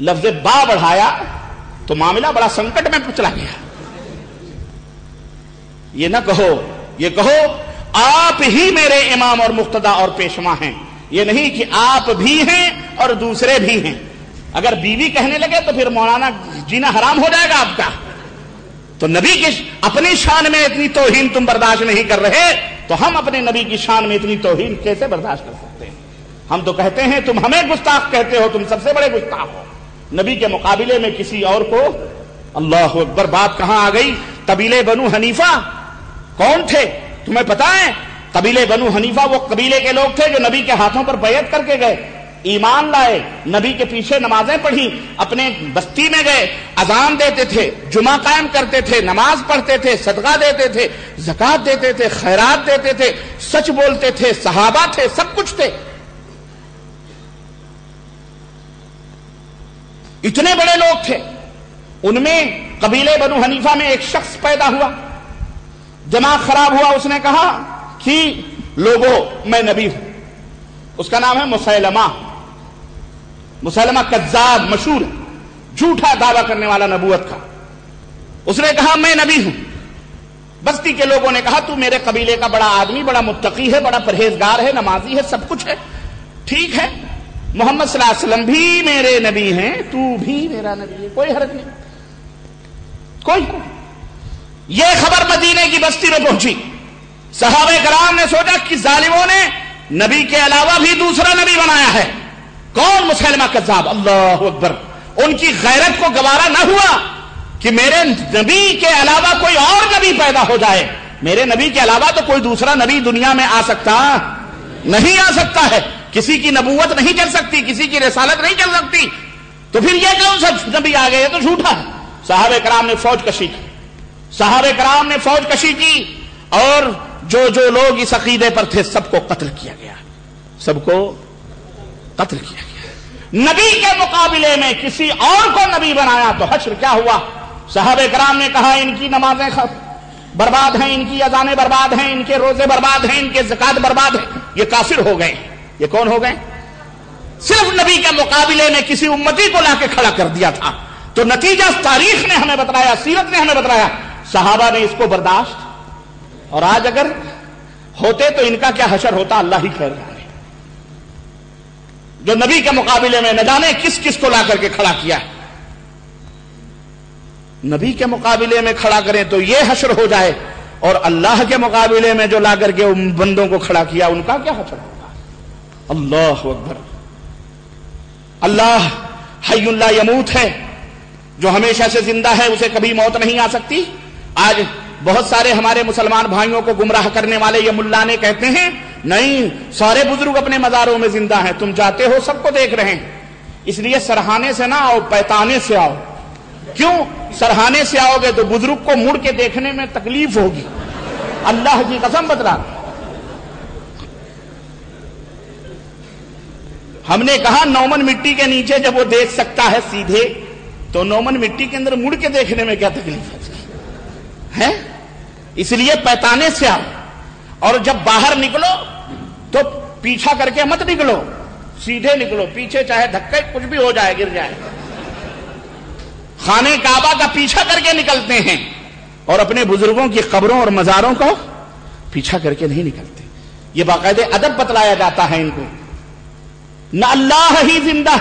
لفظ با بڑھایا تو معاملہ بڑا سنکٹ میں چلا گیا. یہ نہ کہو، یہ کہو آپ ہی میرے امام اور مقتدا اور پیشوا ہیں. یہ نہیں کہ آپ بھی ہیں اور دوسرے بھی ہیں. اگر بیوی کہنے لگے تو پھر مولانا جینا حرام ہو جائے گا آپ کا. تو نبی کی اپنی شان میں اتنی توہین تم برداشت نہیں کر رہے تو ہم اپنے نبی کی شان میں اتنی توہین کیسے برداشت کر سکتے ہیں؟ ہم تو کہتے ہیں تم ہمیں گستاخ کہتے ہو، تم سب سے بڑے گستاخ ہو. نبی کے مقابلے میں کسی اور کو، اللہ اکبر، بات کہاں آ گئی؟ قبیلے بنو حنیفہ کون تھے تمہیں پتا ہے؟ قبیلے بنو حنیفہ وہ قبیلے کے لوگ تھے جو نبی کے ہاتھوں پر بیعت کر کے گئے، ایمان لائے، نبی کے پیچھے نمازیں پڑھی، اپنے بستی میں گئے، اذان دیتے تھے، جمعہ قائم کرتے تھے، نماز پڑھتے تھے، صدقہ دیتے تھے، زکوٰۃ دیتے تھے، خیرات دیتے تھے، سچ بولتے تھے، صحابہ تھے، سب کچھ تھے. اتنے بڑے لوگ تھے. ان میں قبیلے بنو حنیفہ میں ایک شخص پیدا ہوا، دماغ خراب ہوا، اس نے کہا کہ لوگوں میں نبی ہوں. اس کا نام ہے مسیلمہ. مسیلمہ کذاب مشہور ہے، جھوٹا دعویٰ کرنے والا نبوت کا. اس نے کہا میں نبی ہوں. بستی کے لوگوں نے کہا تو میرے قبیلے کا بڑا آدمی، بڑا متقی ہے، بڑا پرہیزگار ہے، نمازی ہے، سب کچھ ہے، ٹھیک ہے، محمد صلی اللہ علیہ وسلم بھی میرے نبی ہیں، تو بھی میرا نبی ہے، کوئی حرج نہیں، کوئی. یہ خبر مدینے کی بستی میں پہنچی. صحابہ کرام نے سوچا کہ ظالموں نے نبی کے علاوہ بھی دوسرا نبی بنایا ہے. کون؟ مسیلمہ کذاب. اللہ اکبر. ان کی غیرت کو گوارا نہ ہوا کہ میرے نبی کے علاوہ کوئی اور نبی پیدا ہو جائے. میرے نبی کے علاوہ تو کوئی دوسرا نبی دنیا میں آ سکتا نہیں، آ سکتا ہے. کسی کی نبوت نہیں چل سکتی، کسی کی رسالت نہیں چل سکتی. تو پھر یہ کون سا نبی آ گئے؟ تو جھوٹا ہے. صحابہ کرام نے فوج کشی کی. صحابہ کرام نے فوج کشی کی اور جو جو لوگ اس عقیدے پر تھے سب کو قتل کیا گیا، سب کو قتل کیا گیا. نبی کے مقابلے میں کسی اور کو نبی بنایا تو حشر کیا ہوا؟ صحابہ کرام نے کہا ان کی نمازیں برباد ہیں، ان کی اذانیں برباد ہیں، ان کے روزے برباد ہیں، ان کے زکات برباد ہیں، یہ کافر ہو گئے. یہ کون ہو گئے؟ صرف نبی کے مقابلے میں کسی امتی کو لا کے کھڑا کر دیا تھا. تو نتیجہ تاریخ نے ہمیں بتلایا، سیرت نے ہمیں بتلایا، صحابہ نے اس کو برداشت. اور آج اگر ہوتے تو ان کا کیا حشر ہوتا اللہ ہی خیر جانے. جو نبی کے مقابلے میں نہ جانے کس کس کو لا کر کے کھڑا کیا ہے. نبی کے مقابلے میں کھڑا کریں تو یہ حشر ہو جائے، اور اللہ کے مقابلے میں جو لا کر کے ان بندوں کو کھڑا کیا ان کا کیا حشر ہوگا. اللہ اکبر. اللہ حی لا یموت ہے، جو ہمیشہ سے زندہ ہے، اسے کبھی موت نہیں آ سکتی. آج بہت سارے ہمارے مسلمان بھائیوں کو گمراہ کرنے والے یہ ملانے کہتے ہیں نہیں سارے بزرگ اپنے مزاروں میں زندہ ہیں. تم جاتے ہو سب کو دیکھ رہے ہیں، اس لیے سرہانے سے نہ آؤ، پیتانے سے آؤ. کیوں؟ سرہانے سے آؤ گے تو بزرگ کو مڑ کے دیکھنے میں تکلیف ہوگی. اللہ کی قسم بتلا. ہم نے کہا نومن مٹی کے نیچے جب وہ دیکھ سکتا ہے سیدھے تو نومن مٹی کے اندر مڑ کے دیکھنے میں کیا تکلیف ہے؟ اس لیے پیتانے سے آؤ. اور جب باہر نکلو تو پیچھا کر کے مت نکلو، سیدھے نکلو، پیچھے چاہے دھکے کچھ بھی ہو جائے گر جائے. خانے کعبہ کا پیچھا کر کے نکلتے ہیں اور اپنے بزرگوں کی قبروں اور مزاروں کو پیچھا کر کے نہیں نکلتے. یہ باقاعدہ ادب بتلایا جاتا ہے ان کو. نہ اللہ ہی زندہ،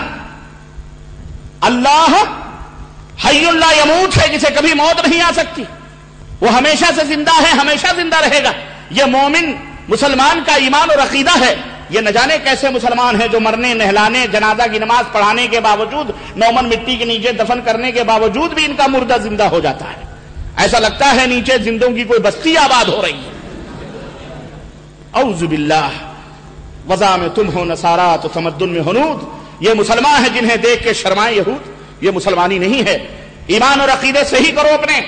اللہ حی لا یموت ہے، جسے کبھی موت نہیں آ سکتی. وہ ہمیشہ سے زندہ ہے، ہمیشہ زندہ رہے گا. یہ مومن مسلمان کا ایمان اور عقیدہ ہے. یہ نہ جانے کیسے مسلمان ہیں جو مرنے نہلانے جنازہ کی نماز پڑھانے کے باوجود نومن مٹی کے نیچے دفن کرنے کے باوجود بھی ان کا مردہ زندہ ہو جاتا ہے. ایسا لگتا ہے نیچے زندوں کی کوئی بستی آباد ہو رہی ہے. اعوذ باللہ. وضع میں تم ہو نصارا تو تمدن میں ہنود. یہ مسلمان ہیں جنہیں دیکھ کے شرمائے یہود. یہ مسلمانی نہیں ہے. ایمان اور عقیدے صحیح کرو، اپنے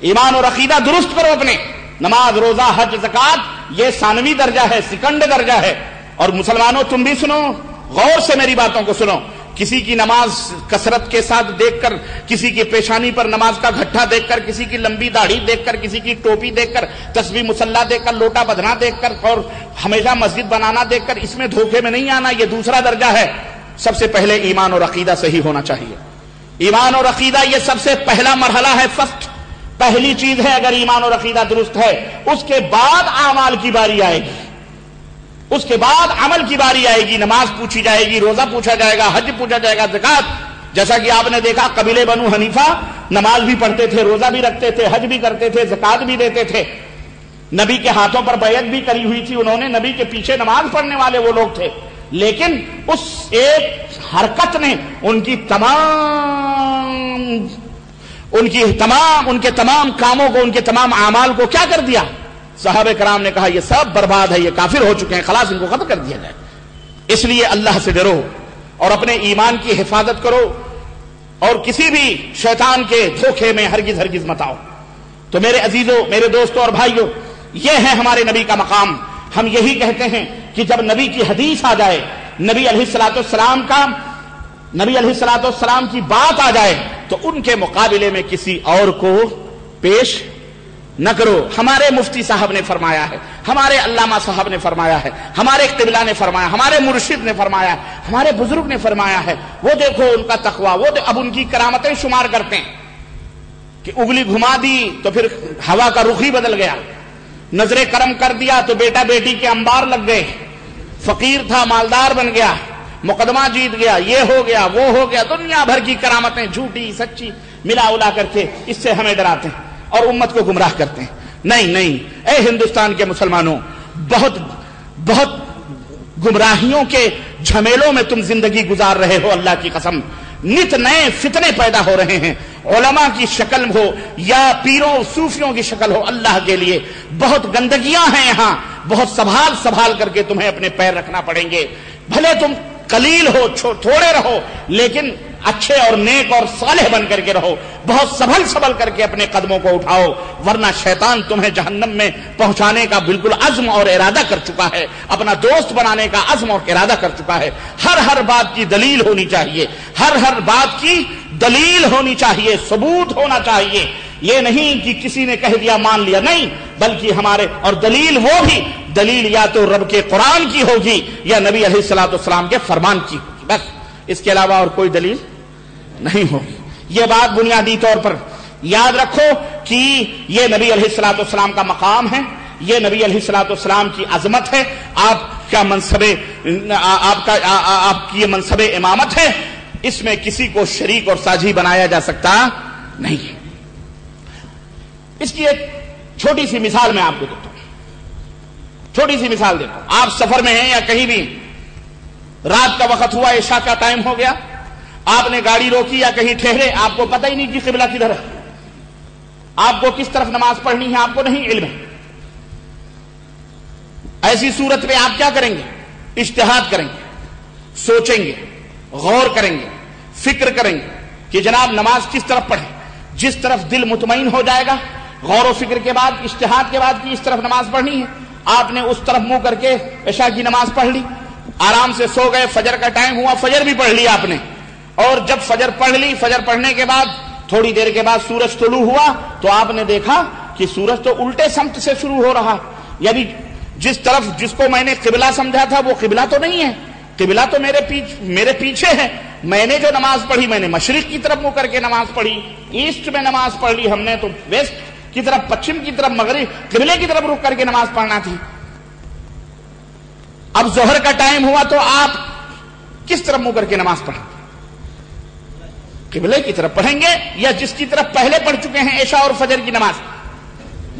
ایمان اور عقیدہ درست کرو اپنے. نماز روزہ حج زکات یہ ثانوی درجہ ہے، سیکنڈ درجہ ہے. اور مسلمانوں تم بھی سنو، غور سے میری باتوں کو سنو. کسی کی نماز کثرت کے ساتھ دیکھ کر، کسی کی پیشانی پر نماز کا گھٹا دیکھ کر، کسی کی لمبی داڑھی دیکھ کر، کسی کی ٹوپی دیکھ کر، تسبیح مصلی دیکھ کر، لوٹا بدھنا دیکھ کر اور ہمیشہ مسجد بنانا دیکھ کر اس میں دھوکے میں نہیں آنا. یہ دوسرا درجہ ہے. سب سے پہلے ایمان اور عقیدہ صحیح ہونا چاہیے. ایمان اور عقیدہ یہ سب سے پہلا مرحلہ ہے، فرسٹ، پہلی چیز ہے. اگر ایمان اور عقیدہ درست ہے اس کے بعد اعمال کی باری آئے گی، اس کے بعد عمل کی باری آئے گی. نماز پوچھی جائے گی، روزہ پوچھا جائے گا، حج پوچھا جائے گا، زکات. جیسا کہ آپ نے دیکھا قبیلے بنو حنیفہ نماز بھی پڑھتے تھے، روزہ بھی رکھتے تھے، حج بھی کرتے تھے، زکات بھی دیتے تھے. نبی کے ہاتھوں پر بیعت بھی کری ہوئی تھی، انہوں نے نبی کے پیچھے نماز پڑھنے والے وہ لوگ تھے. لیکن اس ایک حرکت نے ان کے تمام کاموں کو، ان کے تمام اعمال کو کیا کر دیا؟ صحابہ کرام نے کہا یہ سب برباد ہے، یہ کافر ہو چکے ہیں، خلاص ان کو ختم کر دیا جائے. اس لیے اللہ سے ڈرو اور اپنے ایمان کی حفاظت کرو اور کسی بھی شیطان کے دھوکے میں ہرگز مت آؤ. تو میرے عزیزوں، میرے دوستوں اور بھائیوں، یہ ہے ہمارے نبی کا مقام. ہم یہی کہتے ہیں کہ جب نبی کی حدیث آ جائے، نبی علیہ الصلوۃ والسلام کی بات آ جائے تو ان کے مقابلے میں کسی اور کو پیش نہ کرو. ہمارے مفتی صاحب نے فرمایا ہے، ہمارے علامہ صاحب نے فرمایا ہے، ہمارے قبلہ نے فرمایا، ہمارے مرشد نے فرمایا، ہمارے بزرگ نے فرمایا ہے. وہ دیکھو ان کا تقویٰ، وہ اب ان کی کرامتیں شمار کرتے ہیں کہ اگلی گھما دی تو پھر ہوا کا رخ ہی بدل گیا، نظر کرم کر دیا تو بیٹا بیٹی کے انبار لگ گئے، فقیر تھا مالدار بن گیا، مقدمہ جیت گیا، یہ ہو گیا وہ ہو گیا. دنیا بھر کی کرامتیں جھوٹی سچی ملا الا کر کے اس سے ہمیں ڈراتے ہیں اور امت کو گمراہ کرتے ہیں. نہیں، اے ہندوستان کے مسلمانوں، بہت گمراہیوں کے جھمیلوں میں تم زندگی گزار رہے ہو. اللہ کی قسم، نت نئے فتنے پیدا ہو رہے ہیں، علماء کی شکل ہو یا پیروں صوفیوں کی شکل ہو. اللہ کے لیے بہت گندگیاں ہیں یہاں، بہت سنبھال کر کے تمہیں اپنے پیر رکھنا پڑیں گے. بھلے تم قلیل ہو، تھوڑے رہو، لیکن اچھے اور نیک اور صالح بن کر کے رہو. بہت سنبھل کر کے اپنے قدموں کو اٹھاؤ، ورنہ شیطان تمہیں جہنم میں پہنچانے کا بالکل عزم اور ارادہ کر چکا ہے، اپنا دوست بنانے کا عزم اور ارادہ کر چکا ہے. ہر بات کی دلیل ہونی چاہیے، ہر بات کی دلیل ہونی چاہیے، ثبوت ہونا چاہیے. یہ نہیں کہ کسی نے کہہ دیا مان لیا، نہیں، بلکہ ہمارے اور دلیل وہ بھی دلیل یا تو رب کے قرآن کی ہوگی یا نبی علیہ الصلوۃ والسلام کے فرمان کی ہوگی، بس اس کے علاوہ اور کوئی دلیل نہیں ہوگی. یہ بات بنیادی طور پر یاد رکھو کہ یہ نبی علیہ الصلوۃ والسلام کا مقام ہے، یہ نبی علیہ الصلوۃ والسلام کی عظمت ہے، آپ کی یہ منصب امامت ہے. اس میں کسی کو شریک اور ساجی بنایا جا سکتا نہیں. اس کی ایک چھوٹی سی مثال میں آپ کو دیتا ہوں، چھوٹی سی مثال دیتا ہوں. آپ سفر میں ہیں یا کہیں بھی، رات کا وقت ہوا، عشاء کا ٹائم ہو گیا، آپ نے گاڑی روکی یا کہیں ٹھہرے، آپ کو پتہ ہی نہیں کہ قبلہ کدھر ہے، آپ کو کس طرف نماز پڑھنی ہے آپ کو نہیں علم ہے. ایسی صورت میں آپ کیا کریں گے؟ اجتہاد کریں گے، سوچیں گے، غور کریں گے، فکر کریں گے کہ جناب نماز کس طرف پڑھیں. جس طرف دل مطمئن ہو جائے گا، غور و فکر کے بعد، اجتہاد کے بعد کہ اس طرف نماز پڑھنی ہے، آپ نے اس طرف منہ کر کے عشاء کی نماز پڑھ لی، آرام سے سو گئے. فجر کا ٹائم ہوا، فجر بھی پڑھ لی آپ نے، اور جب فجر پڑھ لی، فجر پڑھنے کے بعد تھوڑی دیر کے بعد سورج طلوع ہوا تو آپ نے دیکھا کہ سورج تو الٹے سمت سے شروع ہو رہا، یعنی جس کو میں نے قبلہ سمجھا تھا وہ قبلہ تو نہیں ہے، قبلہ تو میرے پیچھے ہے. میں نے جو نماز پڑھی، میں نے مشرق کی طرف منہ کر کے نماز پڑھی، ایسٹ میں نماز پڑھ لی، ہم نے تو ویسٹ کی طرف، پچھم کی طرف، مغرب قبلے کی طرف رک کر کے نماز پڑھنا تھی. اب ظہر کا ٹائم ہوا تو آپ کس طرف منہ کر کے نماز پڑھیں؟ قبلے کی طرف پڑھیں گے یا جس کی طرف پہلے پڑھ چکے ہیں عشاء اور فجر کی نماز؟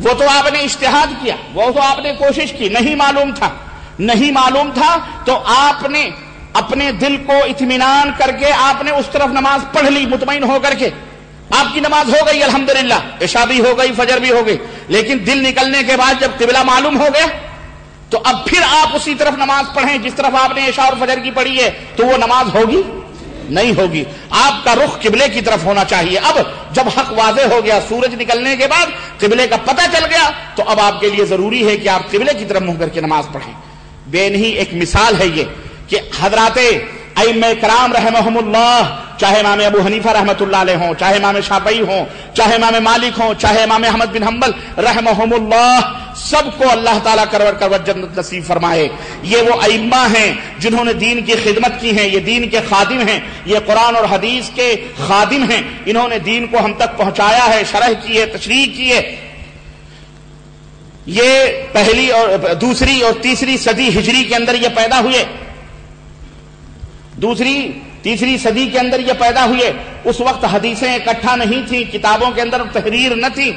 وہ تو آپ نے اجتہاد کیا، وہ تو آپ نے کوشش کی، نہیں معلوم تھا تو آپ نے اپنے دل کو اطمینان کر کے آپ نے اس طرف نماز پڑھ لی مطمئن ہو کر کے، آپ کی نماز ہو گئی الحمدللہ، عشاء بھی ہو گئی، فجر بھی ہو گئی. لیکن دل نکلنے کے بعد جب قبلہ معلوم ہو گیا تو اب پھر آپ اسی طرف نماز پڑھیں جس طرف آپ نے عشاء اور فجر کی پڑھی ہے، تو وہ نماز ہوگی نہیں ہوگی. آپ کا رخ قبلے کی طرف ہونا چاہیے. اب جب حق واضح ہو گیا، سورج نکلنے کے بعد قبلے کا پتہ چل گیا، تو اب آپ کے لیے ضروری ہے کہ آپ قبلے کی طرف منہ کر کے نماز پڑھیں. بے نہیں ایک مثال ہے یہ کہ حضرات ائمہ کرام رحمہمullah، چاہے امام ابو حنیفہ رحمۃ اللہ علیہ ہوں، چاہے امام شافعی ہوں، چاہے امام مالک ہوں، چاہے امام احمد بن حنبل رحمہمullah، سب کو اللہ تعالیٰ کرور جنت نصیب فرمائے۔ یہ وہ ائمہ ہیں جنہوں نے دین کی خدمت کی ہے، یہ دین کے خادم ہیں، یہ قرآن اور حدیث کے خادم ہیں، انہوں نے دین کو ہم تک پہنچایا ہے، شرح کی ہے، تشریح کی ہے۔ یہ پہلی اور دوسری اور تیسری صدی ہجری کے اندر یہ پیدا ہوئے، دوسری تیسری صدی کے اندر یہ پیدا ہوئے۔ اس وقت حدیثیں اکٹھا نہیں تھیں، کتابوں کے اندر تحریر نہ تھی۔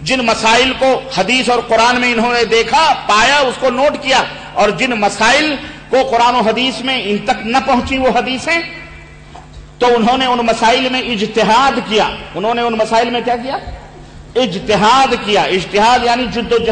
جن مسائل کو حدیث اور قرآن میں انہوں نے دیکھا، پایا، اس کو نوٹ کیا، اور جن مسائل کو قرآن و حدیث میں ان تک نہ پہنچی وہ حدیثیں، تو انہوں نے ان مسائل میں اجتہاد کیا۔ انہوں نے ان مسائل میں کیا کیا؟ اجتہاد کیا۔ اجتہاد یعنی جد و